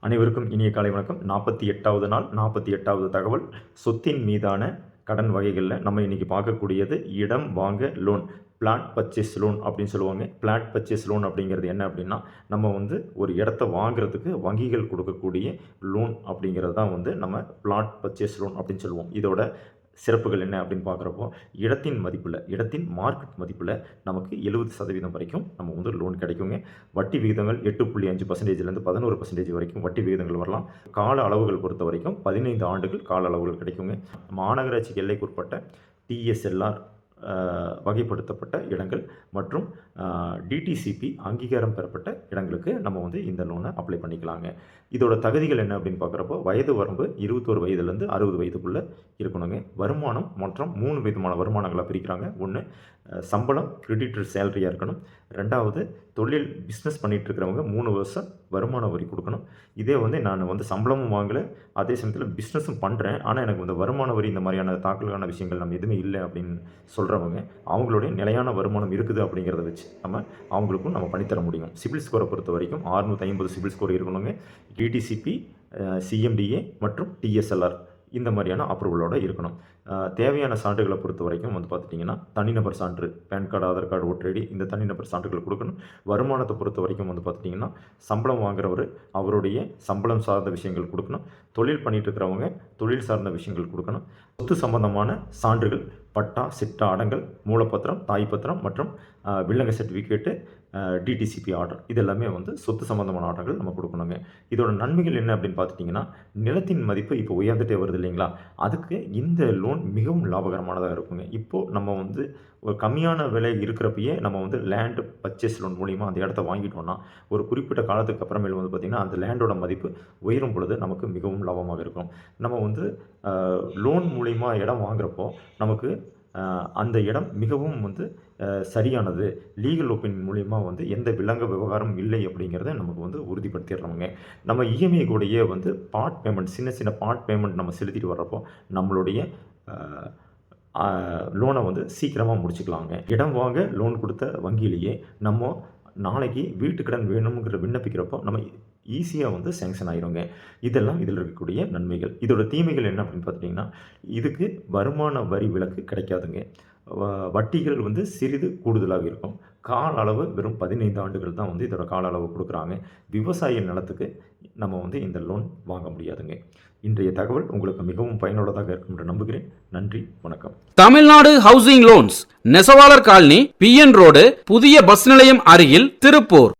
அனைவருக்கும் இனிய காலை வணக்கம். 48வது நாள் 48வது தகவல். சொத்தின் மீதான கடன் வகைகளில் நம்ம இன்றைக்கி பார்க்கக்கூடியது இடம் வாங்க லோன், பிளாட் பர்ச்சேஸ் லோன் அப்படின்னு சொல்லுவாங்க. பிளாட் பர்ச்சேஸ் லோன் அப்படிங்கிறது என்ன அப்படின்னா, நம்ம ஒரு இடத்த வாங்குறதுக்கு வங்கிகள் கொடுக்கக்கூடிய லோன் அப்படிங்கிறது தான் நம்ம பிளாட் பர்ச்சேஸ் லோன் அப்படின்னு சொல்லுவோம். இதோட சிறப்புகள் என்ன அப்படின்னு பார்க்குறப்போ, இடத்தின் மதிப்பில், இடத்தின் மார்க்கெட் மதிப்பில் நமக்கு 70% வரைக்கும் நம்ம லோன் கிடைக்குங்க. வட்டி விகிதங்கள் 8.5%லேருந்து 11% வரைக்கும் வட்டி விகிதங்கள் வரலாம். கால அளவுகள் பொறுத்த வரைக்கும் 15 ஆண்டுகள் கால அளவுகள் கிடைக்குங்க. மாநகராட்சிக்கு எல்லைக்குட்பட்ட டிஎஸ்எல்ஆர் வகைப்படுத்தப்பட்ட இடங்கள் மற்றும் டிடிசிபி அங்கீகாரம் பெறப்பட்ட இடங்களுக்கு நம்ம இந்த லோனை அப்ளை பண்ணிக்கலாங்க. இதோட தகுதிகள் என்ன அப்படின்னு பார்க்குறப்போ, வயது வரம்பு 21 வயதுலேருந்து 60 வயதுக்குள்ளே இருக்கணுங்க. வருமானம் மற்றும் 3 விதமான வருமானங்களை பிரிக்கிறாங்க. ஒன்று சம்பளம், கிரெடிட்டர் சேலரியாக இருக்கணும். ரெண்டாவது தொழில் பிஸ்னஸ் பண்ணிகிட்டு இருக்கிறவங்க 3 வருஷம் வருமான வரி கொடுக்கணும். இதே நான் சம்பளமும் வாங்கலை, அதே சமயத்தில் பிஸ்னஸும் பண்ணுறேன், ஆனால் எனக்கு வருமான வரி இந்த மாதிரியான தாக்கலான விஷயங்கள் நம்ம எதுவுமே இல்லை அப்படின்னு சொல்கிறவங்க, அவங்களுடைய நிலையான வருமானம் இருக்குது அப்படிங்கிறத வச்சு அவங்களுக்கும் நம்ம பண்ணித்தர முடியும். சிபில் ஸ்கோரை பொறுத்த வரைக்கும் 650 சிபில் ஸ்கோர் இருக்கணுங்க. டிடிசிபி, சிஎம்டிஏ மற்றும் டிஎஸ்எல்ஆர் இந்த மாதிரியான அப்ரூவலோடு இருக்கணும். தேவையான சான்றுகளை பொறுத்த வரைக்கும் பார்த்துட்டிங்கன்னா, தனிநபர் சான்று, PAN card, Aadhaar card, voter ID, இந்த தனிநபர் சான்றுகள் கொடுக்கணும். வருமானத்தை பொறுத்த வரைக்கும் பார்த்துட்டிங்கன்னா, சம்பளம் வாங்குறவர் அவருடைய சம்பளம் சார்ந்த விஷயங்கள் கொடுக்கணும். தொழில் பண்ணிகிட்டு இருக்கிறவங்க தொழில் சார்ந்த விஷயங்கள் கொடுக்கணும். சொத்து சம்பந்தமான சான்றுகள், பட்டா, சிட்டா, அடங்கல், மூலப்பத்திரம், தாய்ப்பத்திரம் மற்றும் வில்லங்க சர்டிஃபிகேட்டு, டிடிசிபி ஆர்டர், இதெல்லாமே சொத்து சம்பந்தமான ஆர்டர்கள் நம்ம கொடுக்கணுங்க. இதோட நன்மைகள் என்ன அப்படின்னு பார்த்துட்டிங்கன்னா, நிலத்தின் மதிப்பு இப்போ உயர்ந்துட்டே வருது இல்லைங்களா, அதுக்கு இந்த லோன் மிகவும் லாபகரமானதாக இருக்குங்க. இப்போது நம்ம ஒரு கம்மியான விலை இருக்கிறப்பயே நம்ம லேண்டு பர்ச்சேஸ் லோன் மூலிமா அந்த இடத்த வாங்கிட்டோம்னா, ஒரு குறிப்பிட்ட காலத்துக்கு அப்புறமேல் பார்த்திங்கன்னா அந்த லேண்டோட மதிப்பு உயரும் பொழுது நமக்கு மிகவும் லாபமாக இருக்கும். நம்ம லோன் மூலிமா இடம் வாங்குறப்போ நமக்கு அந்த இடம் மிகவும் சரியானது, லீகல் ஒப்பீனியன் மூலிமா எந்த வில்லங்க விவகாரம் இல்லை அப்படிங்கிறத நமக்கு உறுதிப்படுத்திடுறோங்க. நம்ம இஎம்ஐ கூடயே பார்ட் பேமெண்ட், சின்ன சின்ன பார்ட் பேமெண்ட் நம்ம செலுத்திட்டு வர்றப்போ நம்மளுடைய லோனை சீக்கிரமாக முடிச்சுக்கலாங்க. இடம் வாங்க லோன் கொடுத்த வங்கியிலேயே நம்ம நாளைக்கு வீட்டு கடன் வேணுங்கிற விண்ணப்பிக்கிறப்போ நம்ம ஈஸியாக சேங்ஷன் ஆகிருங்க. இதெல்லாம் இதில் இருக்கக்கூடிய நன்மைகள். இதோட தீமைகள் என்ன அப்படின்னு பார்த்துட்டிங்கன்னா, இதுக்கு வருமான வரி விலக்கு கிடைக்காதுங்க. வட்டிகள் சிறிது கூடுதலாக இருக்கும். கால அளவு வெறும் 15 ஆண்டுகள் தான் இதோட கால அளவு கொடுக்குறாங்க. விவசாய நிலத்துக்கு நம்ம இந்த லோன் வாங்க முடியாதுங்க. இன்றைய தகவல் உங்களுக்கு மிகவும் பயனுள்ளதாக இருக்கும் என்று நம்புகிறேன். நன்றி, வணக்கம். தமிழ்நாடு ஹவுசிங் லோன்ஸ், நெசவாளர் காலனி, பிஎன் ரோடு, புதிய பஸ் நிலையம் அருகில், திருப்பூர்.